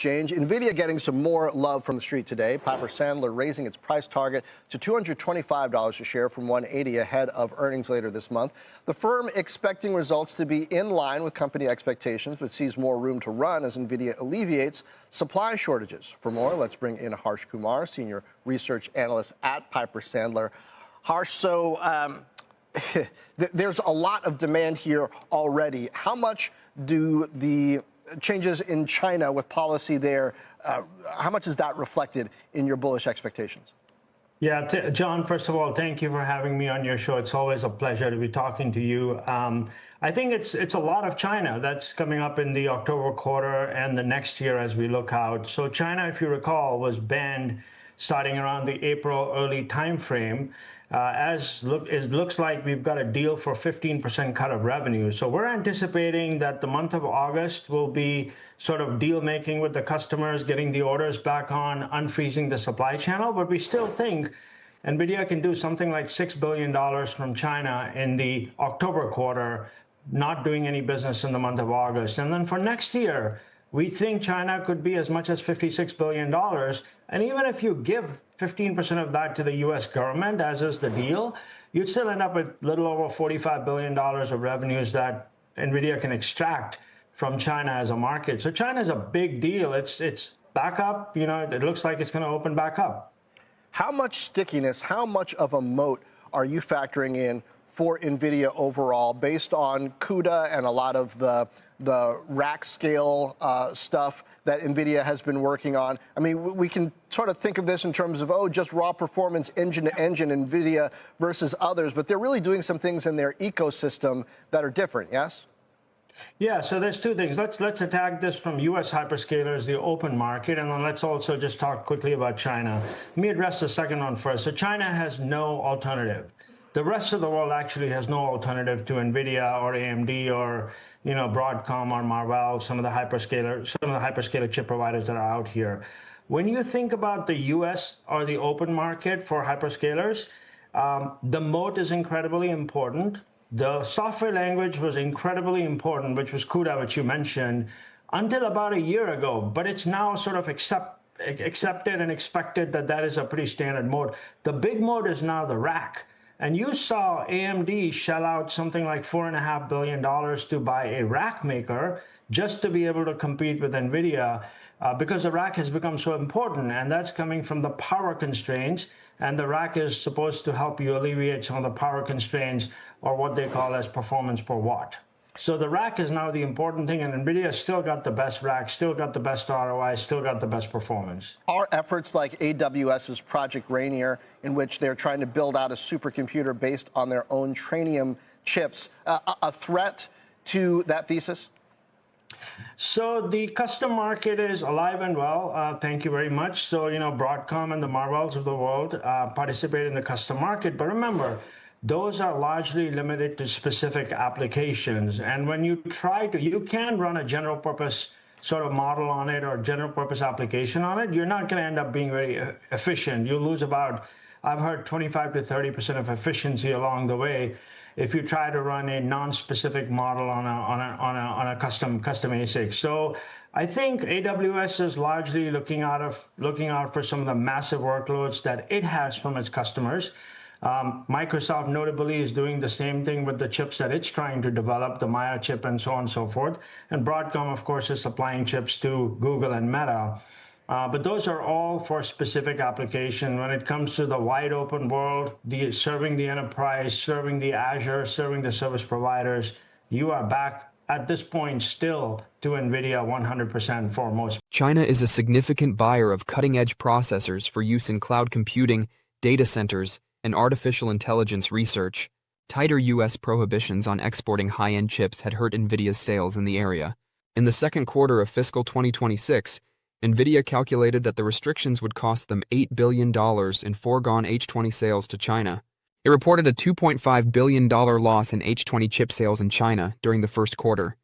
exchange. Nvidia getting some more love from the street today. Piper Sandler raising its price target to $225 a share from $180 ahead of earnings later this month. The firm expecting results to be in line with company expectations, but sees more room to run as Nvidia alleviates supply shortages. For more, let's bring in Harsh Kumar, senior research analyst at Piper Sandler. Harsh, so there's a lot of demand here already. How much do the changes in China with policy there, how much is that reflected in your bullish expectations? Yeah, John, first of all, thank you for having me on your show. It's always a pleasure to be talking to you. I think it's a lot of China that's coming up in the October quarter and the next year as we look out. So China, if you recall, was banned starting around the April early timeframe. It looks like we've got a deal for 15% cut of revenue. So we're anticipating that the month of August will be sort of deal making with the customers, getting the orders back on, unfreezing the supply channel. But we still think Nvidia can do something like $6 billion from China in the October quarter, not doing any business in the month of August. And then for next year, we think China could be as much as $56 billion. And even if you give 15% of that to the U.S. government, as is the deal, you'd still end up with a little over $45 billion of revenues that Nvidia can extract from China as a market. So China is a big deal. It's back up. You know, it looks like it's going to open back up. How much stickiness, how much of a moat are you factoring in for Nvidia overall, based on CUDA and a lot of the rack scale stuff that Nvidia has been working on? I mean, we can sort of think of this in terms of, oh, just raw performance engine to engine Nvidia versus others, but they're really doing some things in their ecosystem that are different, yes? Yeah, so there's two things. Let's attack this from U.S. hyperscalers, the open market, and then let's also just talk quickly about China. Let me address the second one first. So China has no alternative. The rest of the world actually has no alternative to Nvidia or AMD or, you know, Broadcom or Marvell, some of the hyperscaler chip providers that are out here. When you think about the U.S. or the open market for hyperscalers, the moat is incredibly important. The software language was incredibly important, which was CUDA, which you mentioned, until about a year ago. But it's now sort of accepted and expected that that is a pretty standard moat. The big moat is now the rack. And you saw AMD shell out something like $4.5 billion to buy a rack maker just to be able to compete with Nvidia because the rack has become so important. And that's coming from the power constraints. And the rack is supposed to help you alleviate some of the power constraints, or what they call as performance per watt. So the rack is now the important thing, and Nvidia still got the best rack, still got the best ROI, still got the best performance. Are efforts like AWS's Project Rainier, in which they're trying to build out a supercomputer based on their own Trainium chips, a threat to that thesis? So the custom market is alive and well. Thank you very much. So, you know, Broadcom and the Marvells of the world participate in the custom market. But remember, those are largely limited to specific applications. And when you try to, you can run a general purpose sort of model on it or general purpose application on it. You're not going to end up being very efficient. You'll lose about, I've heard 25 to 30% of efficiency along the way if you try to run a non-specific model on a custom ASIC. So I think AWS is largely looking out for some of the massive workloads that it has from its customers. Microsoft notably is doing the same thing with the chips that it's trying to develop, the Maya chip and so on and so forth. And Broadcom, of course, is supplying chips to Google and Meta. But those are all for specific application. When it comes to the wide open world, serving the enterprise, serving the Azure, serving the service providers, you are back at this point still to NVIDIA 100% for most. China is a significant buyer of cutting-edge processors for use in cloud computing, data centers, and artificial intelligence research. Tighter U.S. prohibitions on exporting high-end chips had hurt NVIDIA's sales in the area. In the second quarter of fiscal 2026, NVIDIA calculated that the restrictions would cost them $8 billion in foregone H20 sales to China. It reported a $2.5 billion loss in H20 chip sales in China during the first quarter.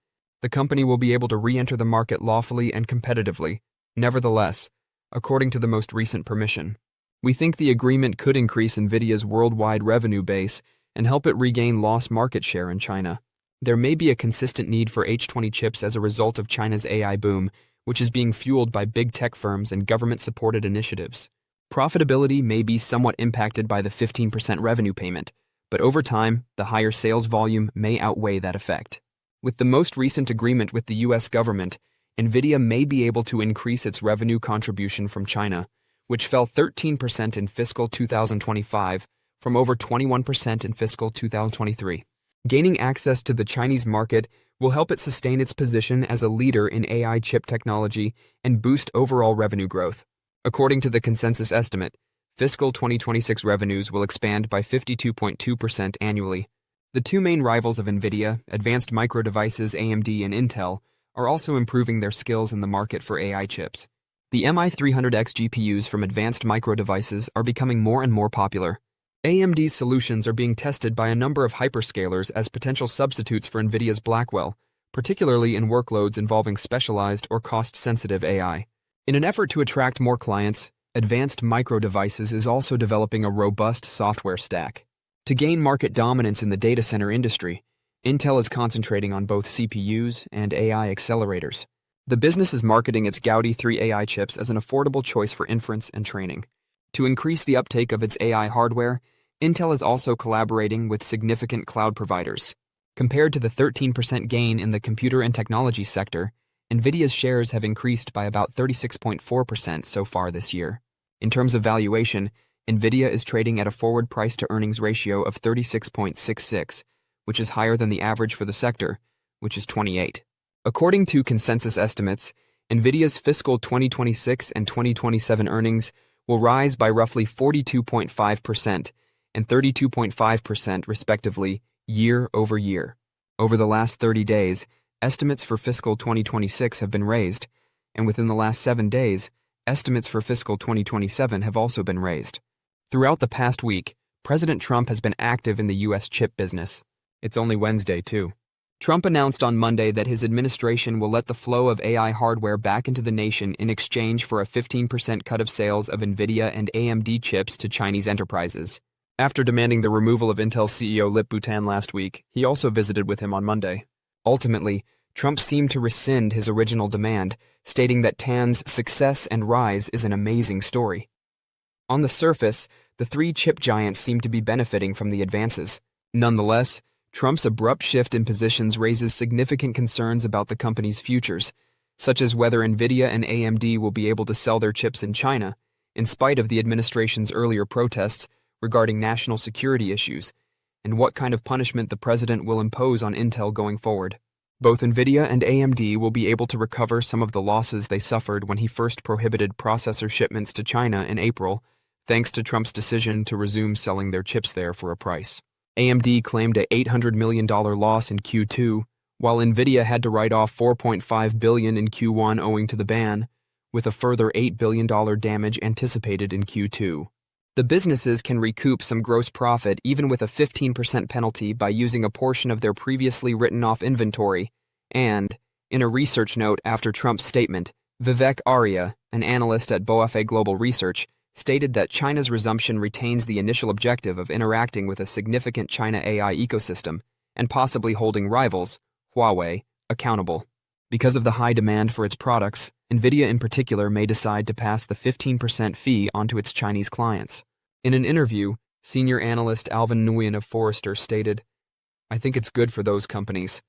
The company will be able to re-enter the market lawfully and competitively. Nevertheless, according to the most recent permission, we think the agreement could increase NVIDIA's worldwide revenue base and help it regain lost market share in China. There may be a consistent need for H20 chips as a result of China's AI boom, which is being fueled by big tech firms and government-supported initiatives. Profitability may be somewhat impacted by the 15% revenue payment, but over time, the higher sales volume may outweigh that effect. With the most recent agreement with the U.S. government, Nvidia may be able to increase its revenue contribution from China, which fell 13% in fiscal 2025 from over 21% in fiscal 2023. Gaining access to the Chinese market will help it sustain its position as a leader in AI chip technology and boost overall revenue growth. According to the consensus estimate, fiscal 2026 revenues will expand by 52.2% annually. The two main rivals of Nvidia, Advanced Micro Devices AMD and Intel, are also improving their skills in the market for AI chips. The MI300X GPUs from Advanced Micro Devices are becoming more and more popular. AMD's solutions are being tested by a number of hyperscalers as potential substitutes for Nvidia's Blackwell, particularly in workloads involving specialized or cost-sensitive AI. In an effort to attract more clients, Advanced Micro Devices is also developing a robust software stack. To gain market dominance in the data center industry, Intel is concentrating on both CPUs and AI accelerators. The business is marketing its Gaudi 3 AI chips as an affordable choice for inference and training. To increase the uptake of its AI hardware, Intel is also collaborating with significant cloud providers. Compared to the 13% gain in the computer and technology sector, Nvidia's shares have increased by about 36.4% so far this year. In terms of valuation, Nvidia is trading at a forward price-to-earnings ratio of 36.66, which is higher than the average for the sector, which is 28. According to consensus estimates, Nvidia's fiscal 2026 and 2027 earnings will rise by roughly 42.5% and 32.5% respectively year over year. Over the last 30 days, estimates for fiscal 2026 have been raised, and within the last 7 days, estimates for fiscal 2027 have also been raised. Throughout the past week, President Trump has been active in the U.S. chip business. It's only Wednesday, too. Trump announced on Monday that his administration will let the flow of AI hardware back into the nation in exchange for a 15% cut of sales of Nvidia and AMD chips to Chinese enterprises. After demanding the removal of Intel CEO Lip-Bu Tan last week, he also visited with him on Monday. Ultimately, Trump seemed to rescind his original demand, stating that Tan's success and rise is an amazing story. On the surface, the three chip giants seem to be benefiting from the advances. Nonetheless, Trump's abrupt shift in positions raises significant concerns about the company's futures, such as whether Nvidia and AMD will be able to sell their chips in China, in spite of the administration's earlier protests regarding national security issues, and what kind of punishment the president will impose on Intel going forward. Both Nvidia and AMD will be able to recover some of the losses they suffered when he first prohibited processor shipments to China in April, thanks to Trump's decision to resume selling their chips there for a price. AMD claimed a $800 million loss in Q2, while Nvidia had to write off $4.5 billion in Q1 owing to the ban, with a further $8 billion damage anticipated in Q2. The businesses can recoup some gross profit even with a 15% penalty by using a portion of their previously written-off inventory, and, in a research note after Trump's statement, Vivek Arya, an analyst at BofA Global Research, stated that China's resumption retains the initial objective of interacting with a significant China AI ecosystem and possibly holding rivals, Huawei, accountable. Because of the high demand for its products, Nvidia in particular may decide to pass the 15% fee onto its Chinese clients. In an interview, senior analyst Alvin Nguyen of Forrester stated, "I think it's good for those companies."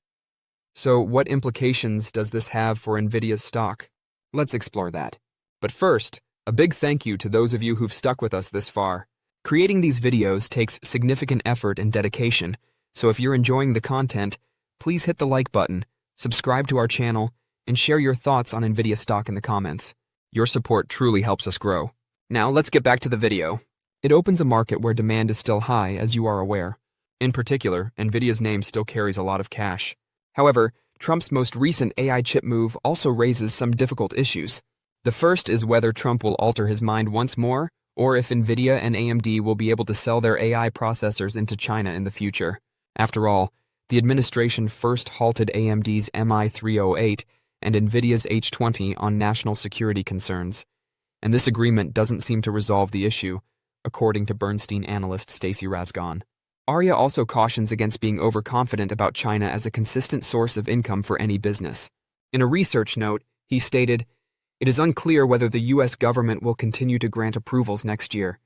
So what implications does this have for Nvidia's stock? Let's explore that. But first, a big thank you to those of you who've stuck with us this far. Creating these videos takes significant effort and dedication, so if you're enjoying the content, please hit the like button, subscribe to our channel, and share your thoughts on Nvidia stock in the comments. Your support truly helps us grow. Now let's get back to the video. It opens a market where demand is still high, as you are aware. In particular, Nvidia's name still carries a lot of cash. However, Trump's most recent AI chip move also raises some difficult issues. The first is whether Trump will alter his mind once more, or if Nvidia and AMD will be able to sell their AI processors into China in the future. After all, the administration first halted AMD's MI308 and Nvidia's H20 on national security concerns, and this agreement doesn't seem to resolve the issue, according to Bernstein analyst Stacy Rasgon. Arya also cautions against being overconfident about China as a consistent source of income for any business. In a research note, He stated, "It is unclear whether the U.S. government will continue to grant approvals next year.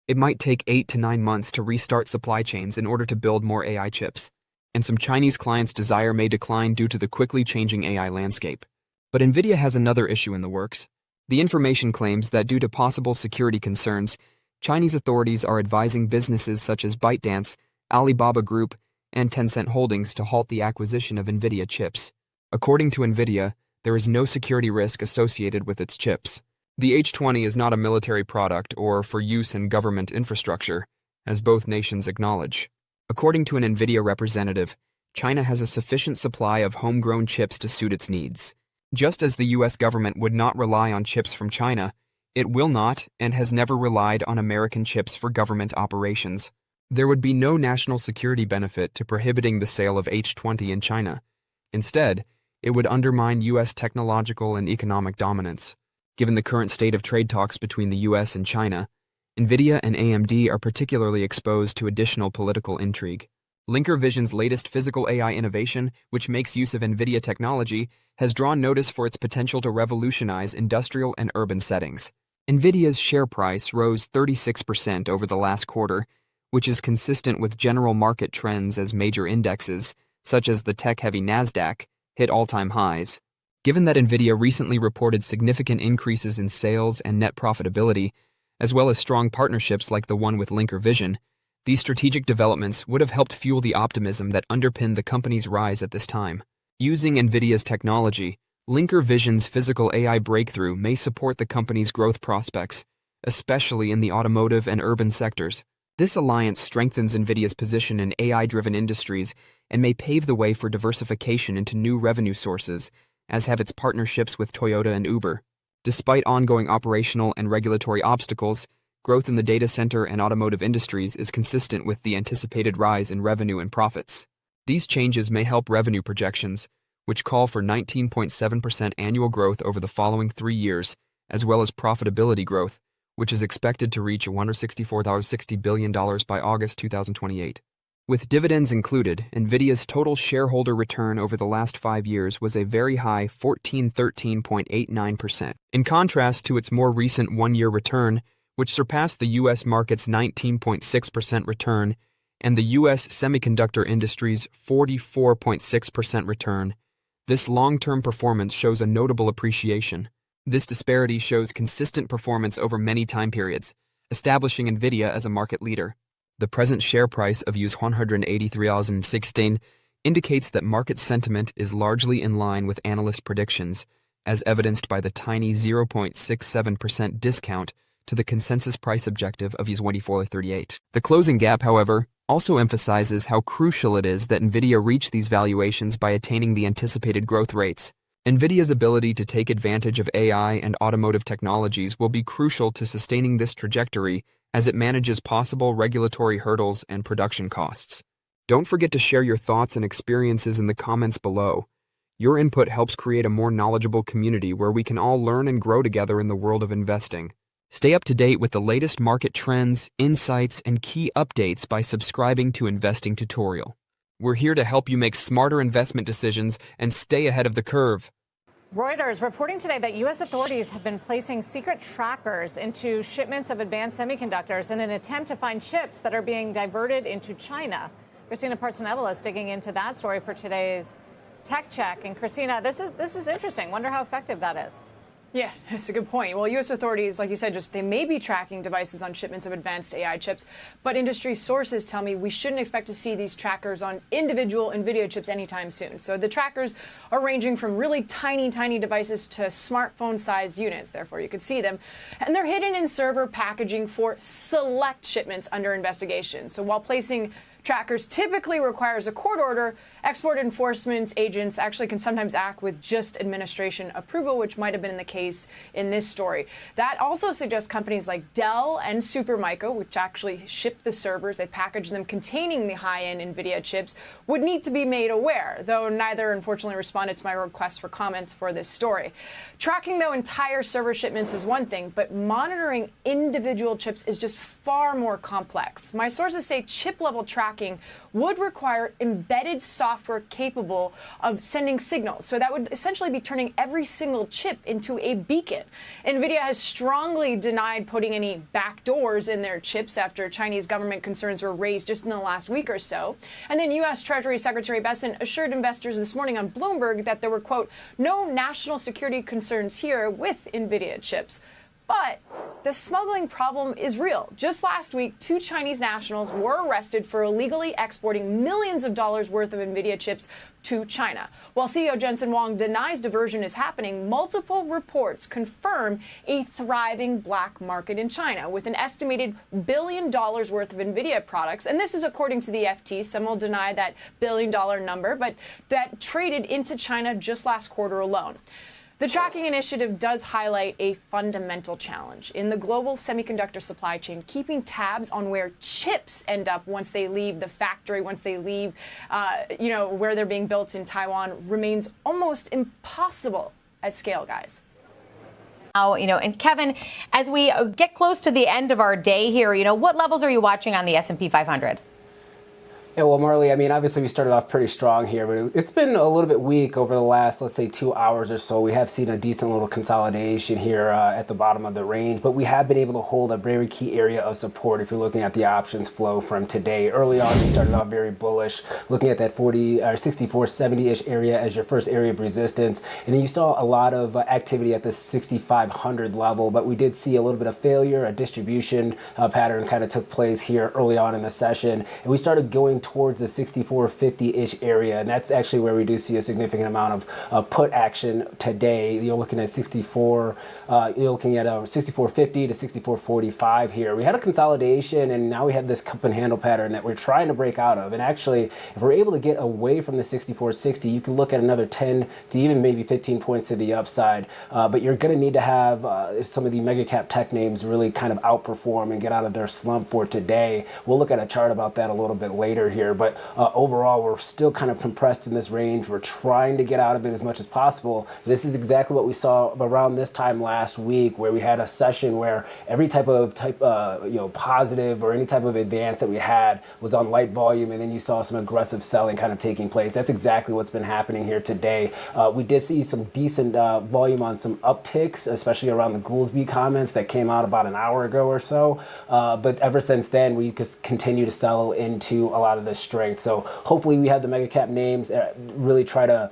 It might take 8 to 9 months to restart supply chains in order to build more AI chips, and some Chinese clients' desire may decline due to the quickly changing AI landscape." But Nvidia has another issue in the works. The information claims that due to possible security concerns, Chinese authorities are advising businesses such as ByteDance, Alibaba Group, and Tencent Holdings to halt the acquisition of Nvidia chips. According to Nvidia, there is no security risk associated with its chips. The H20 is not a military product or for use in government infrastructure, as both nations acknowledge. According to an Nvidia representative, China has a sufficient supply of homegrown chips to suit its needs. Just as the U.S. government would not rely on chips from China, it will not and has never relied on American chips for government operations. There would be no national security benefit to prohibiting the sale of H20 in China. Instead, it would undermine U.S. technological and economic dominance. Given the current state of trade talks between the U.S. and China, Nvidia and AMD are particularly exposed to additional political intrigue. Linker Vision's latest physical AI innovation, which makes use of Nvidia technology, has drawn notice for its potential to revolutionize industrial and urban settings. Nvidia's share price rose 36% over the last quarter, which is consistent with general market trends as major indexes, such as the tech-heavy Nasdaq, hit all-time highs. Given that Nvidia recently reported significant increases in sales and net profitability, as well as strong partnerships like the one with Linker Vision, these strategic developments would have helped fuel the optimism that underpinned the company's rise at this time. Using Nvidia's technology, Linker Vision's physical AI breakthrough may support the company's growth prospects, especially in the automotive and urban sectors. This alliance strengthens Nvidia's position in AI-driven industries and may pave the way for diversification into new revenue sources, as have its partnerships with Toyota and Uber. Despite ongoing operational and regulatory obstacles, growth in the data center and automotive industries is consistent with the anticipated rise in revenue and profits. These changes may help revenue projections, which call for 19.7% annual growth over the following 3 years, as well as profitability growth, which is expected to reach $164.60 billion by August 2028. With dividends included, Nvidia's total shareholder return over the last 5 years was a very high 13.89%. In contrast to its more recent one-year return, which surpassed the U.S. market's 19.6% return and the U.S. semiconductor industry's 44.6% return, this long-term performance shows a notable appreciation. This disparity shows consistent performance over many time periods, establishing Nvidia as a market leader. The present share price of US $183.16 indicates that market sentiment is largely in line with analyst predictions, as evidenced by the tiny 0.67% discount to the consensus price objective of US $24.38. The closing gap, however, also emphasizes how crucial it is that Nvidia reach these valuations by attaining the anticipated growth rates. Nvidia's ability to take advantage of AI and automotive technologies will be crucial to sustaining this trajectory as it manages possible regulatory hurdles and production costs. Don't forget to share your thoughts and experiences in the comments below. Your input helps create a more knowledgeable community where we can all learn and grow together in the world of investing. Stay up to date with the latest market trends, insights, and key updates by subscribing to Investing Tutorial. We're here to help you make smarter investment decisions and stay ahead of the curve. Reuters reporting today that U.S. authorities have been placing secret trackers into shipments of advanced semiconductors in an attempt to find chips that are being diverted into China. Christina Partsinevelos is digging into that story for today's Tech Check. And Christina, this is interesting. Wonder how effective that is. Yeah, that's a good point. Well, U.S. authorities, like you said, they may be tracking devices on shipments of advanced AI chips, but industry sources tell me we shouldn't expect to see these trackers on individual NVIDIA chips anytime soon. So the trackers are ranging from really tiny devices to smartphone-sized units. Therefore, you could see them. And they're hidden in server packaging for select shipments under investigation. So while placing trackers typically requires a court order, export enforcement agents actually can sometimes act with just administration approval, which might have been the case in this story. That also suggests companies like Dell and Supermicro, which actually ship the servers, they package them containing the high-end NVIDIA chips, would need to be made aware, though neither unfortunately responded to my request for comments for this story. Tracking, though, entire server shipments is one thing, but monitoring individual chips is just far more complex. My sources say chip-level tracking tracking would require embedded software capable of sending signals. So that would essentially be turning every single chip into a beacon. Nvidia has strongly denied putting any backdoors in their chips after Chinese government concerns were raised just in the last week or so. And then U.S. Treasury Secretary Bessent assured investors this morning on Bloomberg that there were, quote, no national security concerns here with Nvidia chips. But the smuggling problem is real. Just last week, 2 Chinese nationals were arrested for illegally exporting millions of dollars worth of Nvidia chips to China. While CEO Jensen Huang denies diversion is happening, multiple reports confirm a thriving black market in China with an estimated $1 billion worth of Nvidia products. And this is according to the FT. Some will deny that billion-dollar number, but that traded into China just last quarter alone. The tracking initiative does highlight a fundamental challenge in the global semiconductor supply chain. Keeping tabs on where chips end up once they leave the factory, once they leave, where they're being built in Taiwan remains almost impossible at scale, guys. And Kevin, as we get close to the end of our day here, what levels are you watching on the S&P 500? Yeah, well, Marley, I mean, obviously we started off pretty strong here, but it's been a little bit weak over the last, let's say, 2 hours or so. We have seen a decent little consolidation here at the bottom of the range, but we have been able to hold a very key area of support if you're looking at the options flow from today. Early on, we started off very bullish, looking at that 6470-ish area as your first area of resistance, and then you saw a lot of activity at the 6500 level, but we did see a little bit of failure. A distribution pattern kind of took place here early on in the session, and we started going towards the 6450-ish area, and that's actually where we do see a significant amount of put action today. You're looking at 6450 to 6445 here. We had a consolidation, and now we have this cup and handle pattern that we're trying to break out of. And actually, if we're able to get away from the 6460, you can look at another 10 to even maybe 15 points to the upside. But you're going to need to have some of the mega cap tech names really kind of outperform and get out of their slump for today. We'll look at a chart about that a little bit later here, but overall we're still kind of compressed in this range. We're trying to get out of it as much as possible. This is exactly what we saw around this time last week, where we had a session where every type of positive or any type of advance that we had was on light volume, and then you saw some aggressive selling kind of taking place. That's exactly what's been happening here today. We did see some decent volume on some upticks, especially around the Goolsby comments that came out about an hour ago or so, but ever since then we just continue to sell into a lot of the strength. So hopefully we have the mega cap names really try to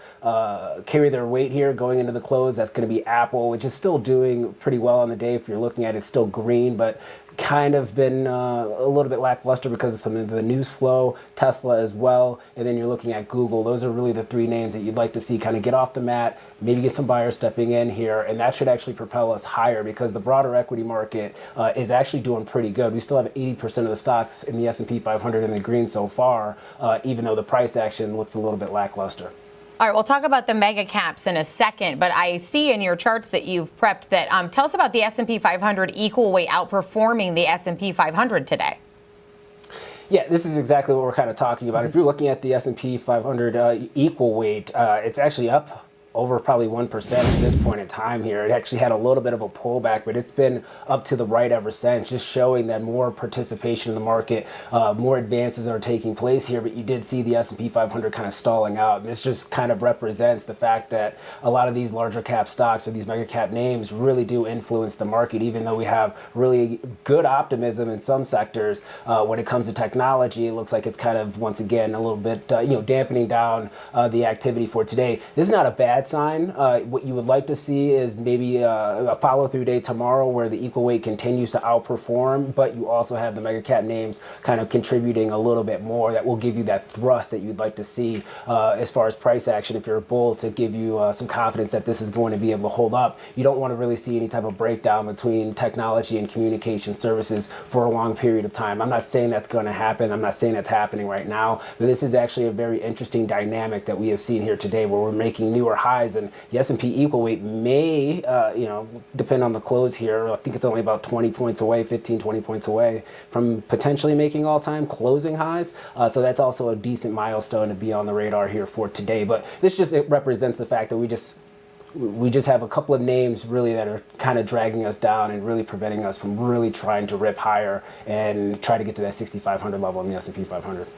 carry their weight here going into the close. That's going to be Apple, which is still doing pretty well on the day. If you're looking at it, it's still green, but kind of been a little bit lackluster because of some of the news flow. Tesla as well, and then you're looking at Google. Those are really the 3 names that you'd like to see kind of get off the mat, maybe get some buyers stepping in here, and that should actually propel us higher because the broader equity market is actually doing pretty good. We still have 80% of the stocks in the S&P 500 in the green so far, even though the price action looks a little bit lackluster. All right, we'll talk about the mega caps in a second, but I see in your charts that you've prepped that tell us about the S&P 500 equal weight outperforming the S&P 500 today. Yeah, this is exactly what we're kind of talking about. If you're looking at the S&P 500 equal weight, it's actually up over probably 1% at this point in time here. It actually had a little bit of a pullback, but it's been up to the right ever since, just showing that more participation in the market, more advances are taking place here. But you did see the S&P 500 kind of stalling out. And this just kind of represents the fact that a lot of these larger cap stocks or these mega cap names really do influence the market, even though we have really good optimism in some sectors. When it comes to technology, it looks like it's kind of, once again, a little bit dampening down the activity for today. This is not a bad sign. What you would like to see is maybe a follow-through day tomorrow where the equal weight continues to outperform, but you also have the mega cap names kind of contributing a little bit more. That will give you that thrust that you'd like to see as far as price action if you're a bull, to give you some confidence that this is going to be able to hold up. You don't want to really see any type of breakdown between technology and communication services for a long period of time. I'm not saying that's going to happen. I'm not saying that's happening right now, but this is actually a very interesting dynamic that we have seen here today, where we're making newer highs, and the S&P equal weight may, depend on the close here. I think it's only about 20 points away, 15, 20 points away from potentially making all-time closing highs. So that's also a decent milestone to be on the radar here for today. But this just represents the fact that we just have a couple of names really that are kind of dragging us down and really preventing us from really trying to rip higher and try to get to that 6,500 level in the S&P 500.